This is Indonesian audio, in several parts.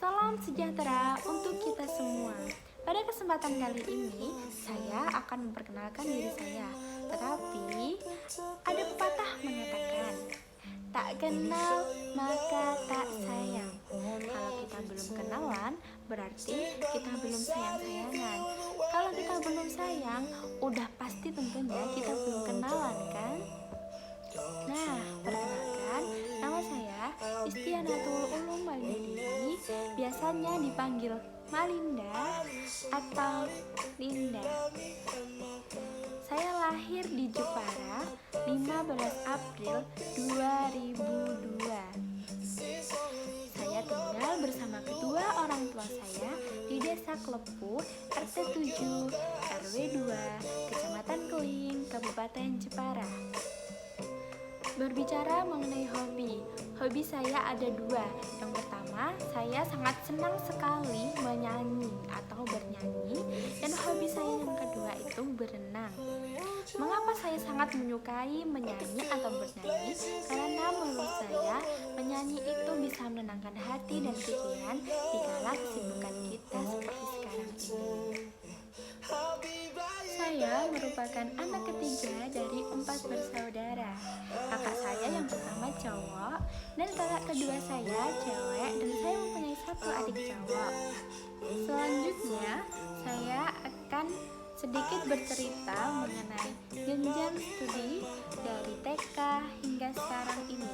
Salam sejahtera untuk kita semua. Pada kesempatan kali ini, saya akan memperkenalkan diri saya. Tetapi, ada pepatah mengatakan, tak kenal maka tak sayang. Kalau kita belum kenalan, berarti kita belum sayang-sayangan. Kalau kita belum sayang, udah pasti tentunya kita belum kenalan, kan? Nah, perkenalkan, nama saya Istianatul Ulum Malinda, biasanya dipanggil Malinda atau Linda. Saya lahir di Jepara 15 April 2002. Saya tinggal bersama kedua orang tua saya di Desa Klepu, RT 7, RW 2, Kecamatan Keling, Kabupaten Jepara. Berbicara mengenai hobi saya ada dua. Yang pertama, saya sangat senang sekali menyanyi atau bernyanyi. Dan hobi saya yang kedua itu berenang. Mengapa saya sangat menyukai menyanyi atau bernyanyi? Karena menurut saya, menyanyi itu bisa menenangkan hati dan pikiran di kala kesibukan kita seperti sekarang ini. Saya merupakan anak ketiga dari 4 bersaudara. Kakak saya yang pertama cowok dan kakak kedua saya cewek, dan saya mempunyai 1 adik cowok. Selanjutnya, saya akan sedikit bercerita mengenai jenjang studi dari TK hingga sekarang ini.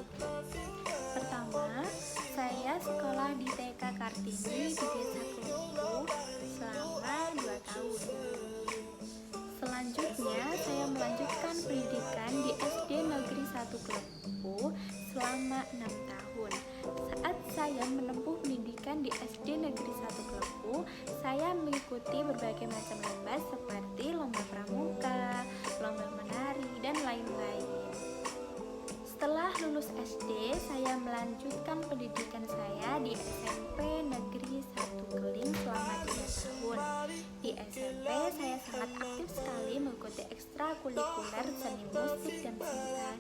Pertama, saya sekolah di TK Kartini di Desa Klepu selama 2 tahun. Selanjutnya, saya melanjutkan pendidikan di SD Negeri 1 Klepu selama 6 tahun. Saat saya menempuh pendidikan di SD Negeri 1 Klepu, saya mengikuti berbagai macam lomba seperti lomba pramuka, lomba menari, dan lain-lain. Setelah lulus SD, saya melanjutkan pendidikan saya di SMP Negeri 1 Keling selama 3 tahun. Di SMP, saya sangat aktif sekali mengikuti ekstrakurikuler seni musik dan seni tari.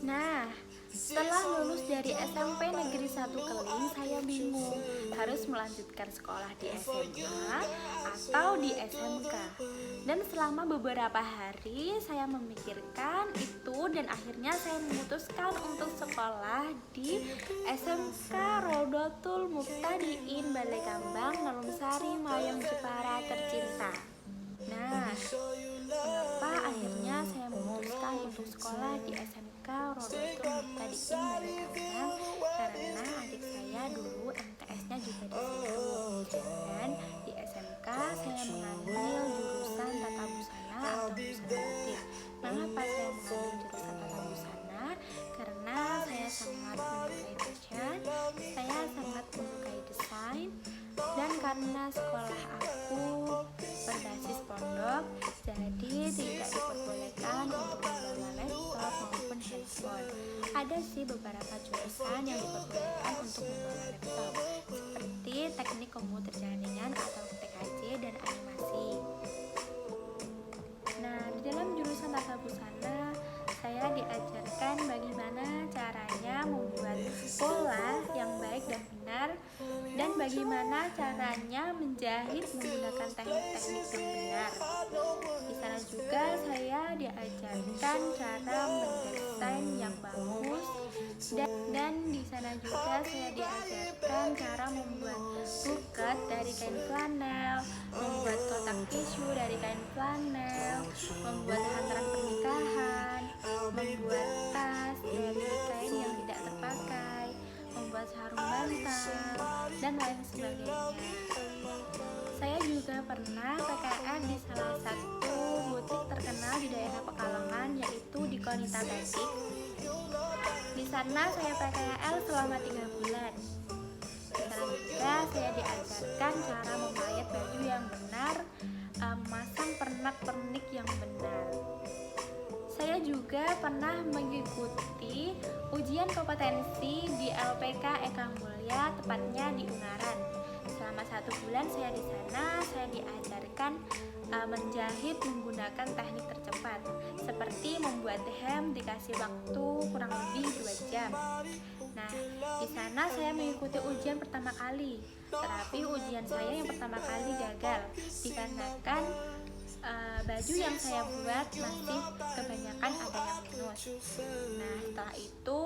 Nah, setelah lulus dari SMP Negeri 1 Keling, saya bingung harus melanjutkan sekolah di SMA atau di SMK. Dan selama beberapa hari saya memikirkan itu, dan akhirnya saya memutuskan untuk sekolah di SMK Rodotul Muktadiin Balai Kambang, Nelumsari, Mayong, Jepara tercinta. Nah, kenapa akhirnya saya memutuskan untuk sekolah di SMK Rodotul Muktadiin Balai Kambang? Karena adik saya dulu MTS-nya juga di situ. Dan di SMK saya mengambil jurusan tata busana atau busana butik. Mengapa saya mengambil jurusan tata busana? Karena saya sangat menyukai fashion, saya sangat menyukai desain, dan karena sekolah aku berbasis pondok, jadi tidak diperbolehkan untuk membawa laptop maupun handphone. Ada sih beberapa jurusan yang diperbolehkan untuk membawa laptop, seperti teknik komputer jaringan atau TKJ dan animasi. Nah, di dalam jurusan tata busana, saya diajarkan bagaimana caranya membuat pola yang baik dan benar, dan bagaimana caranya menjahit menggunakan teknik-teknik yang benar. Di sana juga saya diajarkan cara mendesain yang bagus, dan di sana juga saya diajarkan cara membuat buket dari kain flanel, membuat kotak tisu dari kain flanel, membuat hantaran pernikahan, membuat tas dari kain yang tidak terpakai, membuat sarung bantal, dan lain sebagainya. Saya juga pernah PKL di salah satu butik terkenal di daerah Pekalongan, yaitu di Konita Batik. Di sana saya PKL selama 3 bulan. Di sana juga saya diajarkan cara memayat baju yang benar, memasang pernak-pernik yang benar. Saya juga pernah mengikuti ujian kompetensi di LPK Eka Mulya, tepatnya di Ungaran. Selama 1 bulan saya di sana, saya diajarkan menjahit menggunakan teknik tercepat, seperti membuat hem dikasih waktu kurang lebih 2 jam. Nah, Nah, di sana saya mengikuti ujian pertama kali, tetapi ujian saya yang pertama kali gagal dikarenakan baju yang saya buat masih kebanyakan ada yang minus. Nah, setelah itu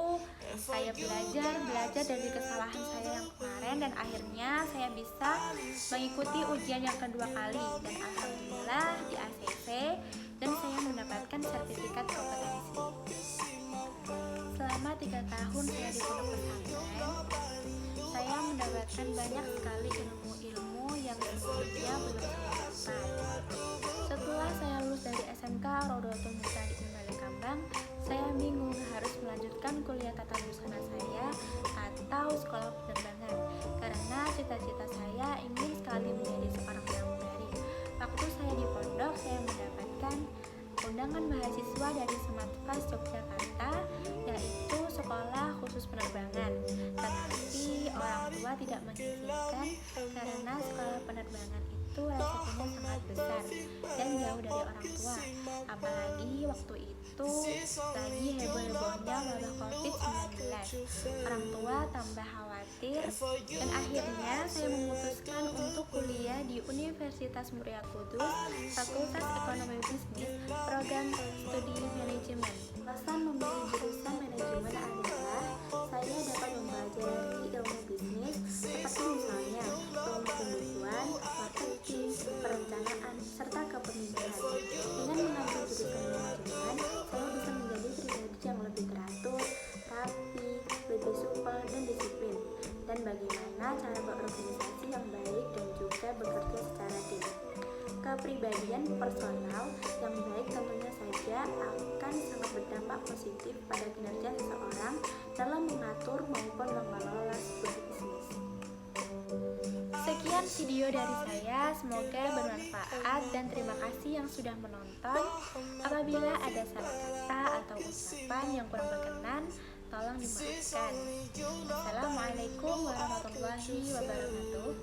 saya belajar dari kesalahan saya yang kemarin, dan akhirnya saya bisa mengikuti ujian yang kedua kali, dan alhamdulillah di ACC, dan saya mendapatkan sertifikat kompetensi. Selama 3 tahun saya di pondok pesantren, saya mendapatkan banyak sekali ilmu-ilmu yang sebelumnya belum saya dapat. Setelah saya lulus dari SMK Rodotul Mustaqim Balekambang, saya bingung harus melanjutkan kuliah tata busana saya atau sekolah penerbangan, karena cita-cita saya ingin sekali menjadi seorang pramugari. Waktu saya di pondok, saya mendapatkan undangan mahasiswa dari Sematfast Yogyakarta, yaitu sekolah khusus penerbangan. Tetapi orang tua tidak mengizinkan karena sekolah penerbangan itu resikonya sangat besar dan jauh dari orang tua. Apalagi waktu itu lagi heboh-hebohnya wabah COVID-19. Orang tua tambah khawatir, dan akhirnya saya memutuskan untuk kuliah di Universitas Muria Kudus, Fakultas Ekonomi Bisnis, program studi manajemen. Alasan memilih jurusan manajemen adalah saya dapat mempelajari ilmu bisnis seperti misalnya ilmu pembukuan, marketing, perencanaan, serta kepemimpinan. Dengan mengambil jurusan manajemen, saya bisa menjadi pribadi yang lebih teratur, rapi, lebih supel dan disiplin, dan bagaimana cara berorganisasi yang baik dan juga bekerja secara tim. Kepribadian personal yang baik tentunya saja akan sangat berdampak positif pada kinerja seseorang dalam mengatur maupun mengelola sebuah bisnis. Sekian video dari saya, semoga bermanfaat dan terima kasih yang sudah menonton. Apabila ada salah kata atau ucapan yang kurang berkenan, tolong dimaafkan. Assalamualaikum warahmatullahi wabarakatuh.